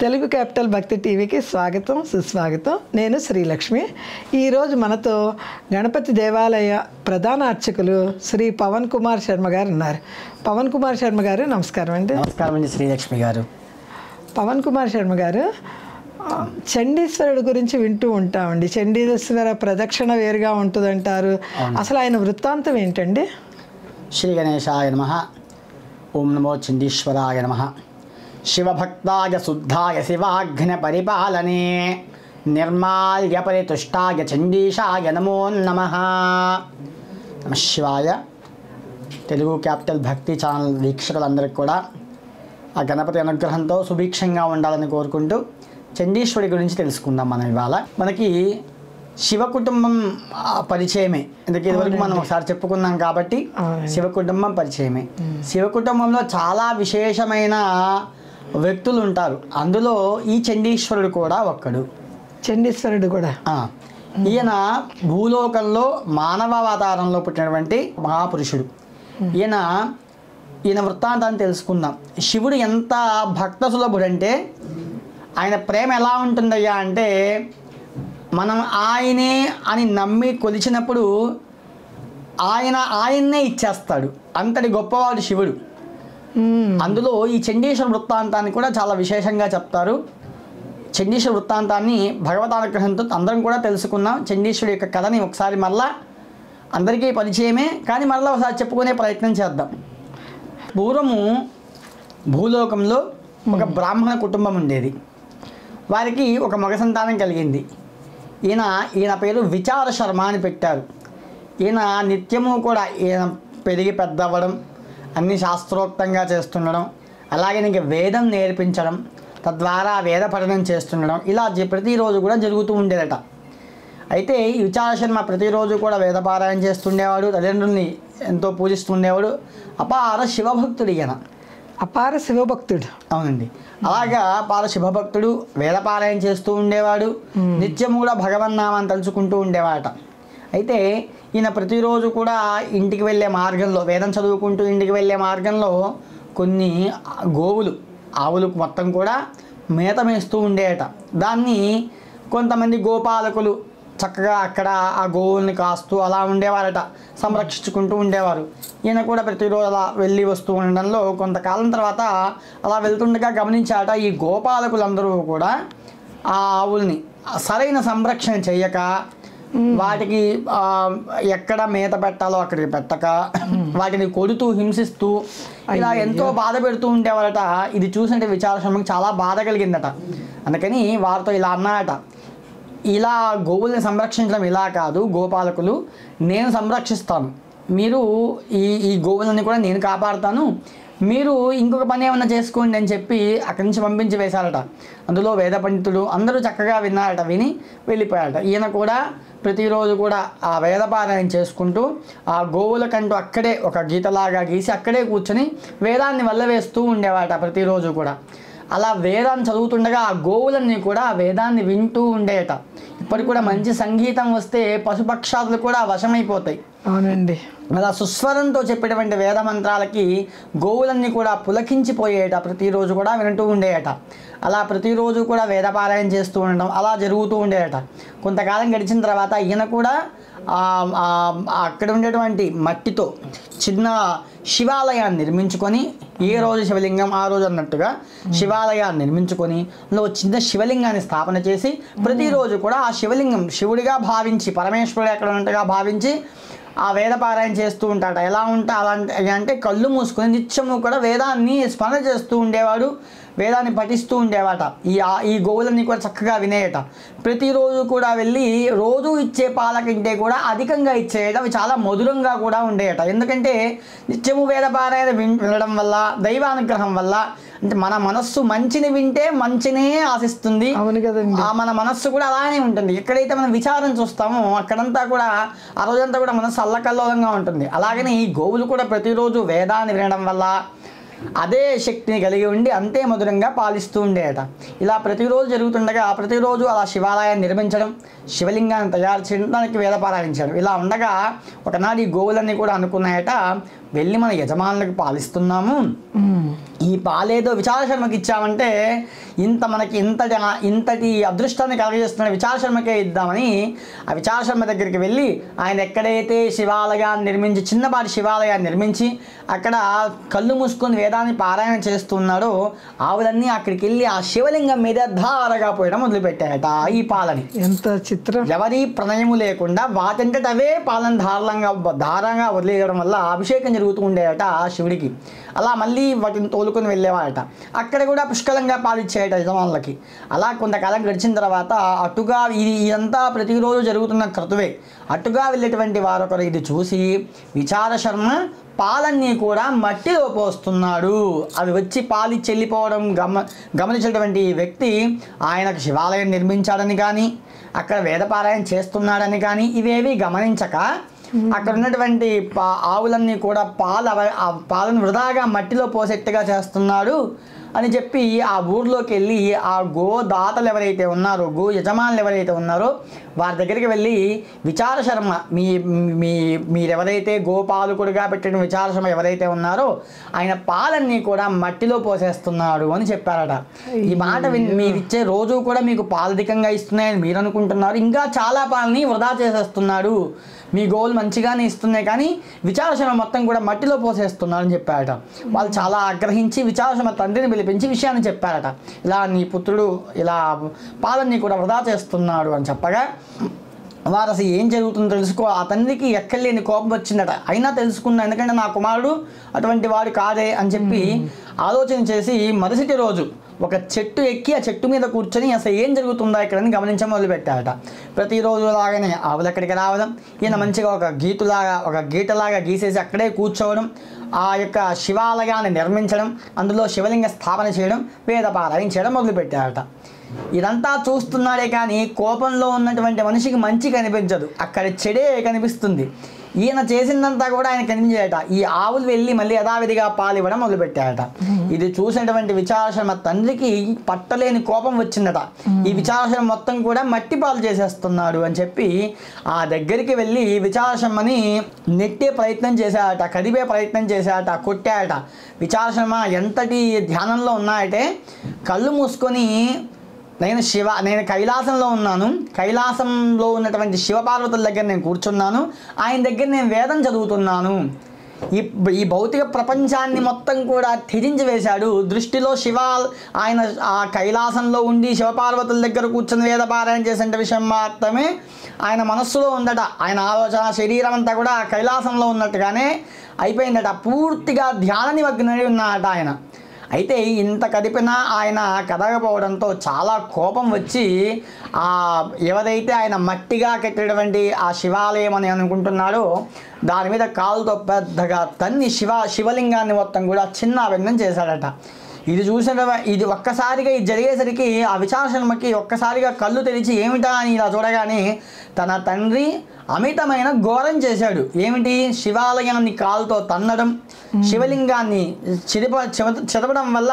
Telugu capital భక్తి టీవీకి స్వాగతం సుస్వాగతం. నేను శ్రీలక్ష్మి. ఈరోజు మనతో గణపతి దేవాలయ ప్రధాన అర్చకులు శ్రీ పవన్ కుమార్ శర్మ గారు ఉన్నారు. పవన్ కుమార్ శర్మ గారు నమస్కారం అండి. నమస్కారం అండి శ్రీలక్ష్మి గారు. పవన్ కుమార్ శర్మ గారు, చండీశ్వరుడు గురించి వింటూ ఉంటామండి. చండీశ్వర ప్రదక్షిణ వేరుగా ఉంటుందంటారు. అసలు ఆయన వృత్తాంతం ఏంటండి? శ్రీ గణేశాయ నమః. ఓం నమో చండీశ్వరాయ నమః. శివభక్తాయ శుద్ధాయ శివాఘ్న పరిపాలనే నిర్మాల్య పరితుష్టాయ చండీశాయ నమో నమః. నమః శివాయ. తెలుగు క్యాపిటల్ భక్తి ఛానల్ వీక్షకులందరికీ కూడా ఆ గణపతి అనుగ్రహంతో సుభిక్షంగా ఉండాలని కోరుకుంటూ చండీశ్వరి గురించి తెలుసుకుందాం మనం ఇవాళ. మనకి శివ కుటుంబం పరిచయమే, ఎందుకంటే ఇదివరకు మనం ఒకసారి చెప్పుకున్నాం కాబట్టి శివ కుటుంబం పరిచయమే. శివ కుటుంబంలో చాలా విశేషమైన వ్యక్తులు ఉంటారు. అందులో ఈ చండీశ్వరుడు కూడా ఒక్కడు. చండీశ్వరుడు కూడా ఈయన భూలోకంలో మానవ అవతారంలో పుట్టినటువంటి మహాపురుషుడు. ఈయన వృత్తాంతాన్ని తెలుసుకుందాం. శివుడు ఎంత భక్త సులభుడంటే ఆయన ప్రేమ ఎలా ఉంటుందయ్యా అంటే, మనం ఆయనే అని నమ్మి కొలిచినప్పుడు ఆయన్నే ఇచ్చేస్తాడు. అంతటి గొప్పవాడు శివుడు. అందులో ఈ చండీశ్వర వృత్తాంతాన్ని కూడా చాలా విశేషంగా చెప్తారు. చండీశ్వర వృత్తాంతాన్ని భగవతానుగ్రహంతో అందరం కూడా తెలుసుకున్నాం. చండీశ్వరుడు యొక్క కథని ఒకసారి మళ్ళా అందరికీ పరిచయమే, కానీ మళ్ళీ ఒకసారి చెప్పుకునే ప్రయత్నం చేద్దాం. పూర్వము భూలోకంలో ఒక బ్రాహ్మణ కుటుంబం ఉండేది. వారికి ఒక మగ సంతానం కలిగింది. ఈయన పేరు విచార శర్మ అని పెట్టారు. ఈయన నిత్యము కూడా ఈయన పెరిగి పెద్ద అవ్వడం, అన్ని శాస్త్రోక్తంగా చేస్తుండడం, అలాగే ఇంక వేదం నేర్పించడం, తద్వారా వేద పఠనం చేస్తుండడం, ఇలా ప్రతిరోజు కూడా జరుగుతూ ఉండేదట. అయితే ఈ విచార శర్మ ప్రతిరోజు కూడా వేదపారాయణ చేస్తుండేవాడు, తల్లిదండ్రుల్ని ఎంతో పూజిస్తుండేవాడు. అపార శివభక్తుడు ఈయన. అపార శివభక్తుడు. అవునండి. అలాగా అపార శివభక్తుడు, వేదపారాయణ చేస్తూ ఉండేవాడు. నిత్యము కూడా భగవన్నామాన్ని తలుచుకుంటూ ఉండేవాడట. అయితే ఈయన ప్రతిరోజు కూడా ఇంటికి వెళ్ళే మార్గంలో, వేదం చదువుకుంటూ ఇంటికి వెళ్ళే మార్గంలో కొన్ని ఆవులు మొత్తం కూడా మేత మేస్తూ ఉండేట. దాన్ని కొంతమంది గోపాలకులు చక్కగా అక్కడ ఆ గోవుల్ని కాస్తూ అలా ఉండేవారట, సంరక్షించుకుంటూ ఉండేవారు. ఈయన కూడా ప్రతిరోజు అలా వెళ్ళి వస్తూ ఉండడంలో కొంతకాలం తర్వాత అలా వెళ్తుండగా గమనించాట, ఈ గోపాలకులందరూ కూడా ఆ ఆవుల్ని సరైన సంరక్షణ చేయక, వాటికి ఎక్కడ మేత పెట్టాలో అక్కడికి పెట్టక, వాటిని కొడుతూ హింసిస్తూ ఇలా ఎంతో బాధ పెడుతూ ఉండేవారట. ఇది చూసినట్టు విచారశర్మకి చాలా బాధ కలిగిందట. అందుకని వారితో ఇలా అన్నాడట, ఇలా గోవుల్ని సంరక్షించడం ఇలా కాదు, గోపాలకులు నేను సంరక్షిస్తాను, మీరు ఈ గోవులని కూడా నేను కాపాడుతాను, మీరు ఇంకొక పని ఏమన్నా చేసుకోండి అని చెప్పి అక్కడి నుంచి పంపించి వేశారట. అందులో వేద పండితుడు అందరూ చక్కగా విన్నారట. విని వెళ్ళిపోయారట. ఈయన కూడా ప్రతిరోజు కూడా ఆ వేదపారాయణ చేసుకుంటూ ఆ గోవులకంటూ అక్కడే ఒక గీతలాగా గీసి అక్కడే కూర్చొని వేదాన్ని వల్లవేస్తూ ఉండేవాట ప్రతిరోజు కూడా. అలా వేదాన్ని చదువుతుండగా ఆ గోవులన్నీ కూడా ఆ వేదాన్ని వింటూ ఉండేట. ఇప్పటికి కూడా మంచి సంగీతం వస్తే పశుపక్షాదులు కూడా వశమైపోతాయి. అవునండి. అలా సుస్వరంతో చెప్పేటువంటి వేద మంత్రాలకి గోవులన్నీ కూడా పులకించిపోయేట. ప్రతిరోజు కూడా వింటూ ఉండేట. అలా ప్రతిరోజు కూడా వేదపారాయణ చేస్తూ ఉండడం అలా జరుగుతూ ఉండేట. కొంతకాలం గడిచిన తర్వాత ఈయన కూడా అక్కడ ఉండేటువంటి మట్టితో చిన్న శివాలయాన్ని నిర్మించుకొని, ఏ రోజు శివలింగం ఆ రోజు అన్నట్టుగా శివాలయాన్ని నిర్మించుకొని అందులో చిన్న శివలింగాన్ని స్థాపన చేసి ప్రతిరోజు కూడా ఆ శివలింగం శివుడిగా భావించి, పరమేశ్వరుడు ఎక్కడ ఉన్నట్టుగా భావించి ఆ వేదపారాయణ చేస్తూ ఉంటాడు. ఎలా అలాంటి అంటే కళ్ళు మూసుకొని నిత్యము కూడా వేదాన్ని స్మరణ చేస్తూ ఉండేవాడు, వేదాన్ని పఠిస్తూ ఉండేవాట. ఈ గోవులన్నీ కూడా చక్కగా వినేయట. ప్రతిరోజు కూడా వెళ్ళి రోజు ఇచ్చే పాల కంటే కూడా అధికంగా ఇచ్చేయట. అవి చాలా మధురంగా కూడా ఉండేయట. ఎందుకంటే నిత్యము వేదపారాయణ వినడం వల్ల, దైవానుగ్రహం వల్ల, అంటే మన మనస్సు మంచిని వింటే మంచినే ఆశిస్తుంది. అవును కదండి. మన మనస్సు కూడా అలానే ఉంటుంది. ఎక్కడైతే మనం విచారం చూస్తామో అక్కడంతా కూడా ఆ రోజంతా కూడా మనస్సు అల్లకల్లోలంగా ఉంటుంది. అలాగని ఈ గోవులు కూడా ప్రతిరోజు వేదాన్ని వినడం వల్ల అదే శక్తిని కలిగి ఉండి అంతే మధురంగా పాలిస్తూ ఉండేట. ఇలా ప్రతిరోజు జరుగుతుండగా ప్రతిరోజు అలా శివాలయాన్ని నిర్మించడం, శివలింగాన్ని తయారు చేయడం, దానికి వేదపారాయణించడం. ఇలా ఉండగా ఒకనాడు ఈ గోవులన్నీ కూడా అనుకున్నాయట, వెళ్ళి మన యజమానులకు పాలిస్తున్నాము, ఈ పాలేదో విచార శర్మకి ఇచ్చామంటే మనకి ఇంతటి అదృష్టాన్ని కలగజేస్తున్న విచార శర్మకే ఇద్దామని ఆ విచార శర్మ దగ్గరికి వెళ్ళి ఆయన ఎక్కడైతే శివాలయాన్ని నిర్మించి చిన్నపాటి శివాలయాన్ని నిర్మించి అక్కడ కళ్ళు మూసుకొని వేదాన్ని పారాయణ చేస్తున్నాడో ఆవులన్నీ అక్కడికి వెళ్ళి ఆ శివలింగం మీద ధారగా పోయడం మొదలుపెట్టాయట ఈ పాలని. ఎంత చిత్రం! ఎవరి ప్రణయము లేకుండా వాటంతట అవే పాలను ధారంగా వదిలేయడం వల్ల అభిషేకం జరుగుతూ ఉండేదట శివుడికి. అలా మళ్ళీ వాటిని తోలుకొని వెళ్ళేవాడట. అక్కడ కూడా పుష్కలంగా పాలిచ్చాయట యజమానులకి. అలా కొంతకాలం గడిచిన తర్వాత అటుగా ఇదంతా ప్రతిరోజు జరుగుతున్న క్రతువే. అటుగా వెళ్ళేటువంటి వారొకరు ఇది చూసి విచార శర్మ పాలన్నీ కూడా మట్టిలో పోస్తున్నాడు, అవి వచ్చి పాలిచ్చి వెళ్ళిపోవడం గమనించినటువంటి వ్యక్తి ఆయనకు శివాలయం నిర్మించాడని కానీ అక్కడ వేదపారాయణ చేస్తున్నాడని కానీ ఇవేవి గమనించక అక్కడ ఉన్నటువంటి ఆవులన్నీ కూడా పాలను వృధాగా మట్టిలో పోసేట్టుగా చేస్తున్నాడు అని చెప్పి ఆ ఊర్లోకి వెళ్ళి ఆ గోదాతలు ఎవరైతే ఉన్నారో, గో యజమానులు ఎవరైతే ఉన్నారో వారి దగ్గరికి వెళ్ళి విచార శర్మ మీరెవరైతే గోపాలకుడిగా పెట్టిన విచార శర్మ ఎవరైతే ఉన్నారో ఆయన పాలన్నీ కూడా మట్టిలో పోసేస్తున్నాడు అని చెప్పారట. ఈ మాట మీరిచ్చే రోజు కూడా మీకు పాలధికంగా ఇస్తున్నాయని మీరు అనుకుంటున్నారు, ఇంకా చాలా పాలని వృధా చేసేస్తున్నాడు, మీ గోలు మంచిగానే ఇస్తున్నాయి కానీ విచార శర్మ మొత్తం కూడా మట్టిలో పోసేస్తున్నాడు అని చెప్పారట. వాళ్ళు చాలా ఆగ్రహించి విచార శర్మ తండ్రిని పిలిపించి విషయాన్ని చెప్పారట. ఇలా నీ పుత్రుడు ఇలా పాలన్నీ కూడా వృధా చేస్తున్నాడు అని చెప్పగా వారు అసలు ఏం జరుగుతుందో తెలుసుకో, ఆ తండ్రికి ఎక్కలేని కోపం వచ్చిందట. అయినా తెలుసుకున్నా, ఎందుకంటే నా కుమారుడు అటువంటి వాడు కాదే అని చెప్పి ఆలోచన చేసి మరుసటి రోజు ఒక చెట్టు ఎక్కి ఆ చెట్టు మీద కూర్చొని అసలు ఏం జరుగుతుందా ఇక్కడని గమనించడం మొదలుపెట్టారట. ప్రతిరోజు లాగానే ఆవులు అక్కడికి రావడం, ఈయన మంచిగా ఒక గీటలాగా గీసేసి అక్కడే కూర్చోవడం, ఆ యొక్క శివాలయాన్ని నిర్మించడం, అందులో శివలింగ స్థాపన చేయడం, వేదపారాయణ చేయడం మొదలుపెట్టారట. ఇదంతా చూస్తున్నాడే కానీ కోపంలో ఉన్నటువంటి మనిషికి మంచి కనిపించదు, అక్కడ చెడే కనిపిస్తుంది. ఈయన చేసిందంతా కూడా ఆయన కనిపించేట. ఈ ఆవులు వెళ్ళి మళ్ళీ యథావిధిగా పాలు ఇవ్వడం మొదలుపెట్టారట. ఇది చూసినటువంటి విచార శర్మ తండ్రికి పట్టలేని కోపం వచ్చిందట. ఈ విచార శర్మ మొత్తం కూడా మట్టి పాలు చేసేస్తున్నాడు అని చెప్పి ఆ దగ్గరికి వెళ్ళి విచార శర్మని నెట్టే ప్రయత్నం చేశాడట, కదిపే ప్రయత్నం చేశాడట, కొట్టాడట. విచార శర్మ ఎంతటి ధ్యానంలో ఉన్నాయంటే కళ్ళు మూసుకొని నేను కైలాసంలో ఉన్నాను, కైలాసంలో ఉన్నటువంటి శివపార్వతుల దగ్గర నేను కూర్చున్నాను, ఆయన దగ్గర నేను వేదం చదువుతున్నాను, ఈ భౌతిక ప్రపంచాన్ని మొత్తం కూడా త్యజించి వేశాడు. దృష్టిలో ఆయన ఆ కైలాసంలో ఉండి శివపార్వతుల దగ్గర కూర్చొని వేదపారాయణ చేసే విషయం మాత్రమే ఆయన మనస్సులో ఉందట. ఆయన ఆలోచన శరీరం అంతా కూడా కైలాసంలో ఉన్నట్టుగానే అయిపోయిందట. పూర్తిగా ధ్యాన నిమగ్నై ఉన్నాడట ఆయన. అయితే ఇంత కదిపినా ఆయన కదగపోవడంతో చాలా కోపం వచ్చి ఎవరైతే ఆయన మట్టిగా కట్టినటువంటి ఆ శివాలయం అని అనుకుంటున్నాడో దాని మీద కాలుతో పెద్దగా తన్ని శివలింగాన్ని మొత్తం కూడా చిన్నాభిన్నం చేశాడట. ఇది ఒక్కసారిగా ఇది జరిగేసరికి ఆ విచార శర్మకి ఒక్కసారిగా కళ్ళు తెరిచి ఏమిటా అని ఇలా చూడగానే తన తండ్రి అమితమైన ఘోరం చేశాడు. ఏమిటి? శివాలయాన్ని కాలుతో తన్నడం, శివలింగాన్ని చెదపడం వల్ల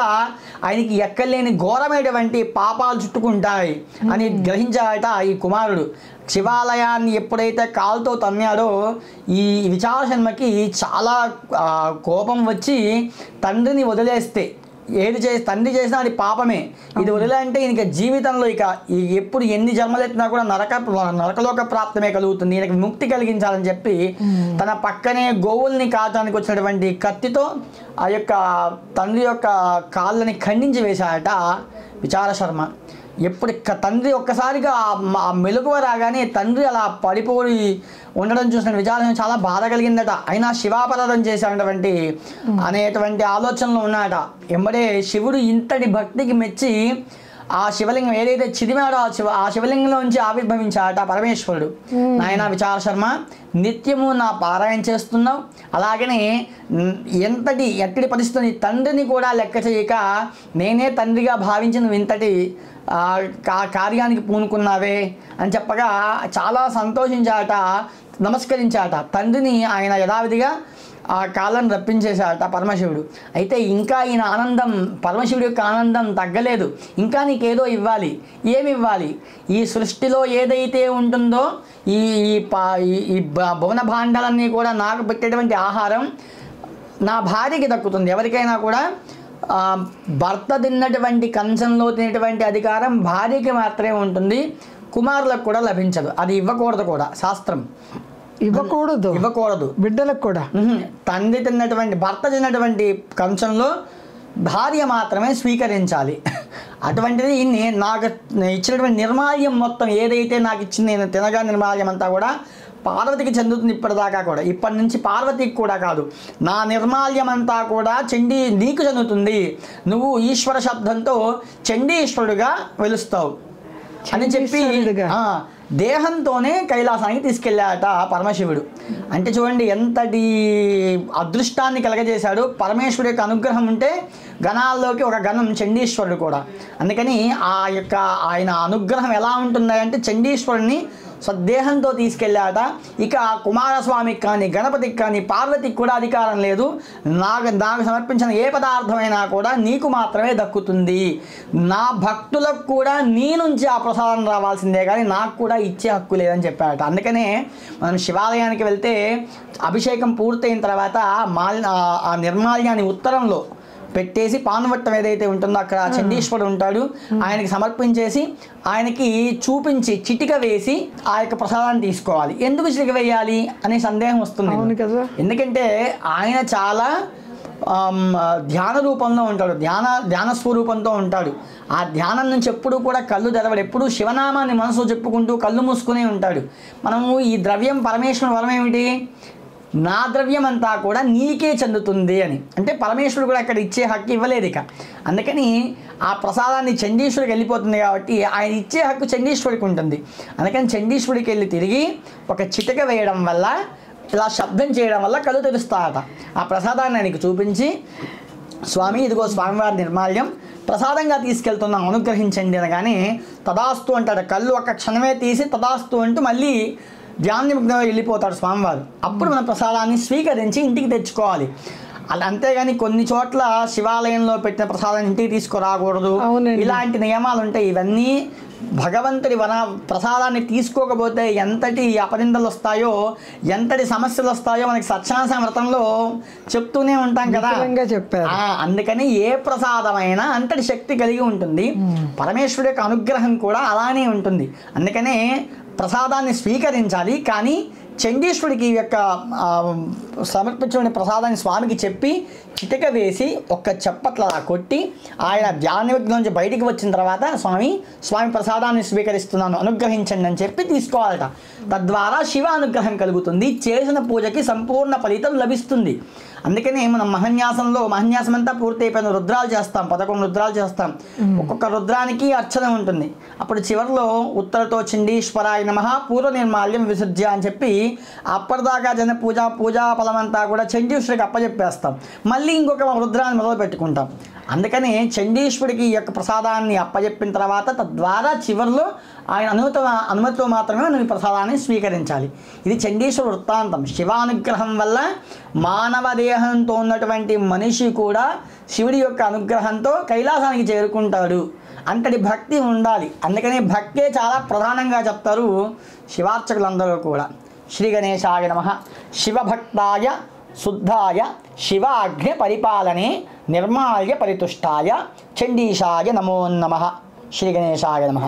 ఆయనకి ఎక్కలేని ఘోరమైనటువంటి పాపాలు చుట్టుకుంటాయి అని గ్రహించాడట ఈ కుమారుడు. శివాలయాన్ని ఎప్పుడైతే కాలుతో తన్నాడో ఈ విచార శర్మకి చాలా కోపం వచ్చి తండ్రిని వదిలేస్తే తండ్రి చేసినా అది పాపమే, ఇది వదిలేంటే ఈయనకి జీవితంలో ఎప్పుడు ఎన్ని జన్మలెత్తినా కూడా నరకలోక ప్రాప్తమే కలుగుతుంది, ఈయనకి ముక్తి కలిగించాలని చెప్పి తన పక్కనే గోవుల్ని కాచడానికి వచ్చినటువంటి కత్తితో ఆ యొక్క తండ్రి యొక్క కాళ్ళని ఖండించి వేశాడట విచార శర్మ. ఎప్పుడు తండ్రి ఒక్కసారిగా ఆ మెలకువ రాగానే తండ్రి అలా పడిపోయి ఉండడం చూసిన విచారణ చాలా బాధ కలిగిందట. అయినా శివాపరాధం చేసేటువంటి అనేటువంటి ఆలోచనలు ఉన్నాడట. ఎంబడే శివుడు ఇంతటి భక్తికి మెచ్చి ఆ శివలింగం ఏదైతే చిదిమాడో ఆ శివలింగంలోంచి ఆవిర్భవించాడట పరమేశ్వరుడు. నాయన విచార శర్మ, నిత్యము నా పారాయణ చేస్తున్నావు, అలాగనే ఎట్టడి పరిస్థితుని తండ్రిని కూడా లెక్క చేయక నేనే తండ్రిగా భావించి నువ్వు ఇంతటి కార్యానికి పూనుకున్నావే అని చెప్పగా చాలా సంతోషించాట, నమస్కరించాట. తండ్రిని ఆయన యథావిధిగా ఆ కాళ్ళను రప్పించేశాడట పరమశివుడు. అయితే ఇంకా ఈయన ఆనందం, పరమశివుడి యొక్క ఆనందం తగ్గలేదు. ఇంకా నీకేదో ఇవ్వాలి. ఏమి ఇవ్వాలి? ఈ సృష్టిలో ఏదైతే ఉంటుందో ఈ భువన భాండాలన్నీ కూడా నాకు పెట్టేటువంటి ఆహారం నా భార్యకి దక్కుతుంది. ఎవరికైనా కూడా భర్త తిన్నటువంటి కంచంలో తినేటువంటి అధికారం భార్యకి మాత్రమే ఉంటుంది, కుమారులకు కూడా లభించదు. అది ఇవ్వకూడదు కూడా శాస్త్రం. ఇవ్వకూడదు బిడ్డలకు కూడా. తండ్రి తిన్నటువంటి భర్త తిన్నటువంటి కంచంలో భార్య మాత్రమే స్వీకరించాలి. అటువంటిది నాకు ఇచ్చినటువంటి నిర్మాల్యం మొత్తం ఏదైతే నాకు ఇచ్చింది, నేను తినగా నిర్మాల్యం అంతా కూడా పార్వతికి చెందుతుంది. ఇప్పటిదాకా కూడా, ఇప్పటి నుంచి పార్వతికి కూడా కాదు, నా నిర్మాల్యం అంతా కూడా చండీ నీకు చెందుతుంది. నువ్వు ఈశ్వర శబ్దంతో చండీశ్వరుడుగా వెలుస్తావు అని చెప్పి దేహంతోనే కైలాసానికి తీసుకెళ్ళాట పరమశివుడు. అంటే చూడండి ఎంతటి అదృష్టాన్ని కలగజేశాడు. పరమేశ్వరుడు యొక్క అనుగ్రహం ఉంటే గణాల్లోకి ఒక గణం చండీశ్వరుడు కూడా. అందుకని ఆయన అనుగ్రహం ఎలా ఉంటుంది అంటే చండీశ్వరుడిని స్వదేహంతో తీసుకెళ్ళాట. ఇక కుమారస్వామికి కానీ గణపతికి కానీ పార్వతికి కూడా అధికారం లేదు. నాకు సమర్పించిన ఏ పదార్థమైనా కూడా నీకు మాత్రమే దక్కుతుంది. నా భక్తులకు కూడా నీ నుంచి ఆ ప్రసాదం రావాల్సిందే కానీ నాకు కూడా ఇచ్చే హక్కు లేదని చెప్పాడట. అందుకనే మనం శివాలయానికి వెళ్తే అభిషేకం పూర్తయిన తర్వాత ఆ నిర్మాల్యాన్ని ఉత్తరంలో పెట్టేసి పానవట్టం ఏదైతే ఉంటుందో అక్కడ చండీశ్వరుడు ఉంటాడు, ఆయనకి సమర్పించేసి ఆయనకి చూపించి చిటిక వేసి ఆ యొక్క ప్రసాదాన్ని తీసుకోవాలి. ఎందుకు చిటిక వేయాలి అనే సందేహం వస్తుంది. ఎందుకంటే ఆయన చాలా ధ్యాన రూపంలో ఉంటాడు, ధ్యాన స్వరూపంతో ఉంటాడు. ఆ ధ్యానం నుంచి ఎప్పుడు కూడా కళ్ళు తెరవడు, ఎప్పుడు శివనామాన్ని మనసు చెప్పుకుంటూ కళ్ళు మూసుకునే ఉంటాడు. మనము ఈ ద్రవ్యం పరమేశ్వరుని వరం ఏమిటి, నా ద్రవ్యం అంతా కూడా నీకే చెందుతుంది అని. అంటే పరమేశ్వరుడు కూడా అక్కడ ఇచ్చే హక్కు ఇవ్వలేదు ఇక. అందుకని ఆ ప్రసాదాన్ని చండీశ్వరికి వెళ్ళిపోతుంది కాబట్టి ఆయన ఇచ్చే హక్కు చండీశ్వరికి ఉంటుంది. అందుకని చండీశ్వరికి వెళ్ళి తిరిగి ఒక చిటిక వేయడం వల్ల, ఇలా శబ్దం చేయడం వల్ల కళ్ళు తెరుస్తాడట. ఆ ప్రసాదాన్ని ఆయనకి చూపించి, స్వామి ఇదిగో స్వామివారి నిర్మాల్యం ప్రసాదంగా తీసుకెళ్తున్నాం అనుగ్రహించండి అనగానే తదాస్తు అంటాడు. కళ్ళు ఒక క్షణమే తీసి తదాస్తు అంటూ మళ్ళీ ధ్యాననిమగ్నంగా వెళ్ళిపోతాడు స్వామివారు. అప్పుడు మన ప్రసాదాన్ని స్వీకరించి ఇంటికి తెచ్చుకోవాలి. అలా అంతేగాని కొన్ని చోట్ల శివాలయంలో పెట్టిన ప్రసాదాన్ని ఇంటికి తీసుకురాకూడదు, ఇలాంటి నియమాలు ఉంటాయి. ఇవన్నీ భగవంతుడి ప్రసాదాన్ని తీసుకోకపోతే ఎంతటి అపనిందలు వస్తాయో, ఎంతటి సమస్యలు వస్తాయో మనకి సత్యనారాయణ వ్రతంలో చెప్తూనే ఉంటాం కదా. అందుకని ఏ ప్రసాదమైనా అంతటి శక్తి కలిగి ఉంటుంది. పరమేశ్వరుడి యొక్క అనుగ్రహం కూడా అలానే ఉంటుంది. అందుకనే ప్రసాదాన్ని స్వీకరించాలి. కానీ చండీశ్వరుడికి ఈ యొక్క సమర్పించిన ప్రసాదాన్ని స్వామికి చెప్పి చిటిక వేసి ఒక్క చెప్పట్లా కొట్టి ఆయన ధ్యానవిఘ్నం నుంచి బయటికి వచ్చిన తర్వాత స్వామి ప్రసాదాన్ని స్వీకరిస్తున్నాను అనుగ్రహించండి అని చెప్పి తీసుకోవాలట. తద్వారా శివ అనుగ్రహం కలుగుతుంది, చేసిన పూజకి సంపూర్ణ ఫలితం లభిస్తుంది. అందుకనే మనం మహన్యాసం అంతా పూర్తి అయిపోయిన రుద్రాలు చేస్తాం, 11 రుద్రాలు చేస్తాం. ఒక్కొక్క రుద్రానికి అర్చన ఉంటుంది. అప్పుడు చివరిలో ఉత్తరతో చండీశ్వరాయ నమః పూర్వ నిర్మాల్యం విసర్జ్య అని చెప్పి అప్పటిదాకా పూజా ఫలమంతా కూడా చండీశ్వరికి అప్పచెప్పేస్తాం. మళ్ళీ ఇంకొక రుద్రాన్ని మొదలు పెట్టుకుంటాం. అందుకని చండీశ్వరుడికి ఈ యొక్క ప్రసాదాన్ని అప్పచెప్పిన తర్వాత తద్వారా చివరిలో ఆయన అనుమతితో మాత్రమే మనం ఈ ప్రసాదాన్ని స్వీకరించాలి. ఇది చండీశ్వర వృత్తాంతం. శివానుగ్రహం వల్ల మానవ దేహంతో ఉన్నటువంటి మనిషి కూడా శివుడి యొక్క అనుగ్రహంతో కైలాసానికి చేరుకుంటాడు. అంతటి భక్తి ఉండాలి. అందుకని భక్తే చాలా ప్రధానంగా చెప్తారు శివార్చకులందరూ కూడా. శ్రీ గణేశాయ నమః. శివభక్తాయ శుద్ధాయ శివాజ్ఞ పరిపాలనే నిర్మాల్య పరితుష్టాయ చండీశాయ నమో నమః. శ్రీ గణేశాయ నమః.